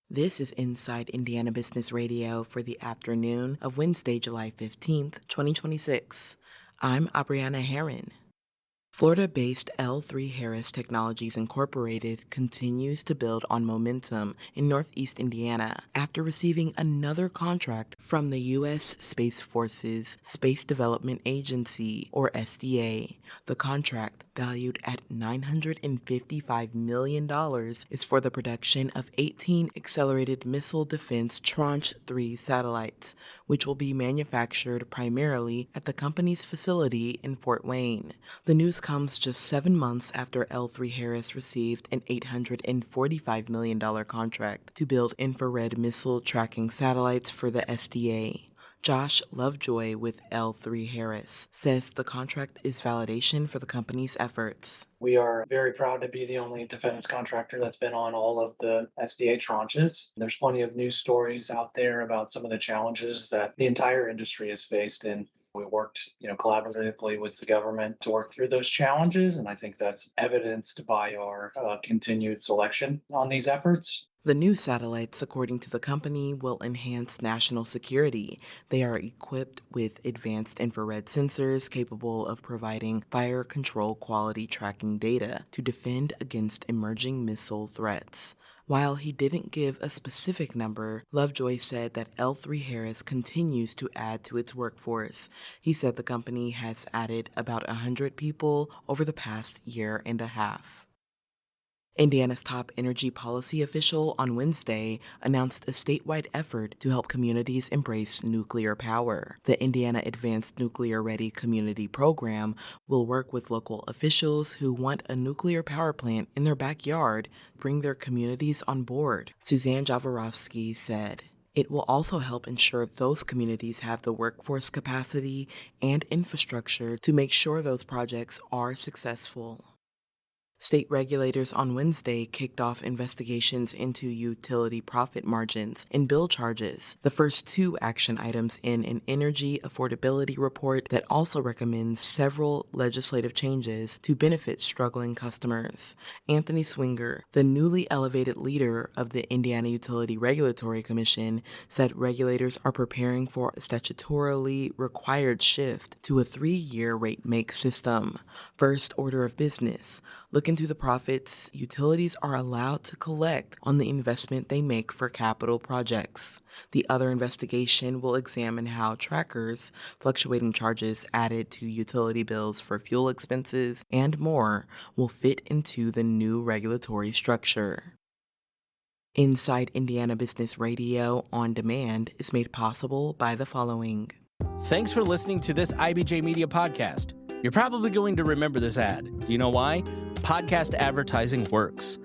This is Inside Indiana Business Radio for the afternoon of Wednesday, July 15th, 2026. I'm Abriana Herron. Florida-based L3Harris Technologies Incorporated continues to build on momentum in Northeast Indiana after receiving another contract from the U.S. Space Force's Space Development Agency, or SDA. The contract, valued at $955 million, is for the production of 18 Accelerated Missile Defense Tranche 3 satellites, which will be manufactured primarily at the company's facility in Fort Wayne. The news comes just 7 months after L3Harris received an $845 million contract to build infrared missile tracking satellites for the SDA. Josh Lovejoy with L3Harris says the contract is validation for the company's efforts. We are very proud to be the only defense contractor that's been on all of the SDA tranches. There's plenty of news stories out there about some of the challenges that the entire industry has faced, and we worked, collaboratively with the government to work through those challenges, and I think that's evidenced by our continued selection on these efforts. The new satellites, according to the company, will enhance national security. They are equipped with advanced infrared sensors capable of providing fire control quality tracking data to defend against emerging missile threats. While he didn't give a specific number, Lovejoy said that L3Harris continues to add to its workforce. He said the company has added about 100 people over the past year and a half. Indiana's top energy policy official on Wednesday announced a statewide effort to help communities embrace nuclear power. The Indiana Advanced Nuclear Ready Community Program will work with local officials who want a nuclear power plant in their backyard to bring their communities on board, Suzanne Jaworowski said. It will also help ensure those communities have the workforce capacity and infrastructure to make sure those projects are successful. State regulators on Wednesday kicked off investigations into utility profit margins and bill charges, the first two action items in an energy affordability report that also recommends several legislative changes to benefit struggling customers. Anthony Swinger, the newly elevated leader of the Indiana Utility Regulatory Commission, said regulators are preparing for a statutorily required shift to a 3-year rate make system. First order of business: look into the profits utilities are allowed to collect on the investment they make for capital projects. The other investigation will examine how trackers, fluctuating charges added to utility bills for fuel expenses, and more will fit into the new regulatory structure. Inside Indiana Business Radio on Demand is made possible by the following. Thanks for listening to this IBJ Media podcast. You're probably going to remember this ad. Do you know why? Podcast advertising works.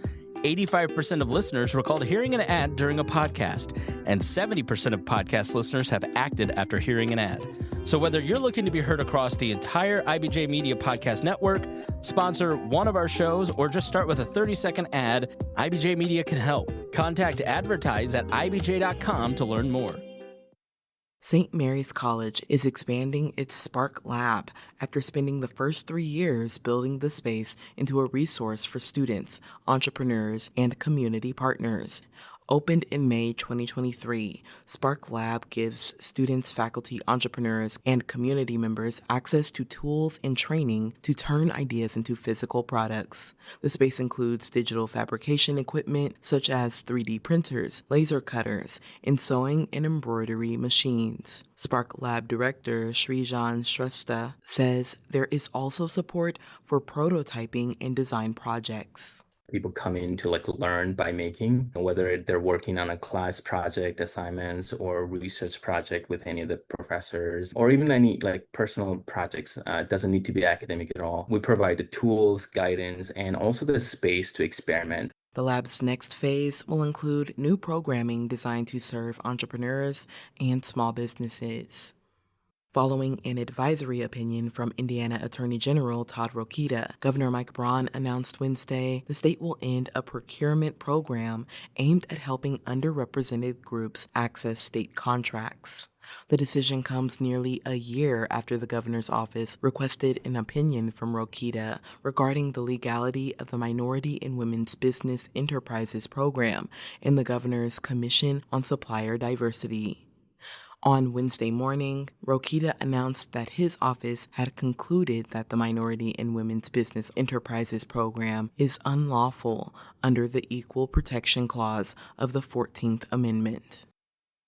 85% of listeners recalled hearing an ad during a podcast, and 70% of podcast listeners have acted after hearing an ad. So whether you're looking to be heard across the entire IBJ Media Podcast Network, sponsor one of our shows, or just start with a 30-second ad, IBJ Media can help. Contact advertise@ibj.com to learn more. St. Mary's College is expanding its Spark Lab after spending the first 3 years building the space into a resource for students, entrepreneurs, and community partners. Opened in May 2023, Spark Lab gives students, faculty, entrepreneurs, and community members access to tools and training to turn ideas into physical products. The space includes digital fabrication equipment such as 3D printers, laser cutters, and sewing and embroidery machines. Spark Lab Director Srijan Shrestha says there is also support for prototyping and design projects. People come in to learn by making, whether they're working on a class project, assignments, or research project with any of the professors, or even any personal projects. It doesn't need to be academic at all. We provide the tools, guidance, and also the space to experiment. The lab's next phase will include new programming designed to serve entrepreneurs and small businesses. Following an advisory opinion from Indiana Attorney General Todd Rokita, Governor Mike Braun announced Wednesday the state will end a procurement program aimed at helping underrepresented groups access state contracts. The decision comes nearly a year after the governor's office requested an opinion from Rokita regarding the legality of the Minority and Women's Business Enterprises program in the governor's Commission on Supplier Diversity. On Wednesday morning, Rokita announced that his office had concluded that the Minority and Women's Business Enterprises program is unlawful under the Equal Protection Clause of the 14th Amendment.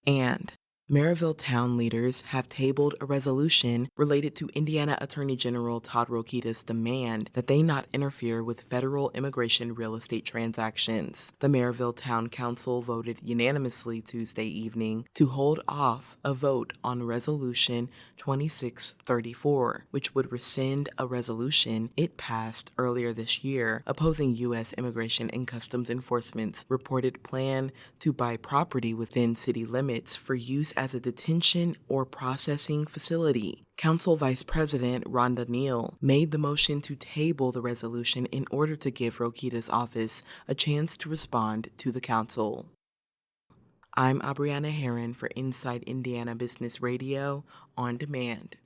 And Merrillville town leaders have tabled a resolution related to Indiana Attorney General Todd Rokita's demand that they not interfere with federal immigration real estate transactions. The Merrillville Town Council voted unanimously Tuesday evening to hold off a vote on Resolution 2634, which would rescind a resolution it passed earlier this year opposing U.S. Immigration and Customs Enforcement's reported plan to buy property within city limits for use as a detention or processing facility. Council Vice President Rhonda Neal made the motion to table the resolution in order to give Rokita's office a chance to respond to the council. I'm Abriana Herron for Inside Indiana Business Radio on Demand.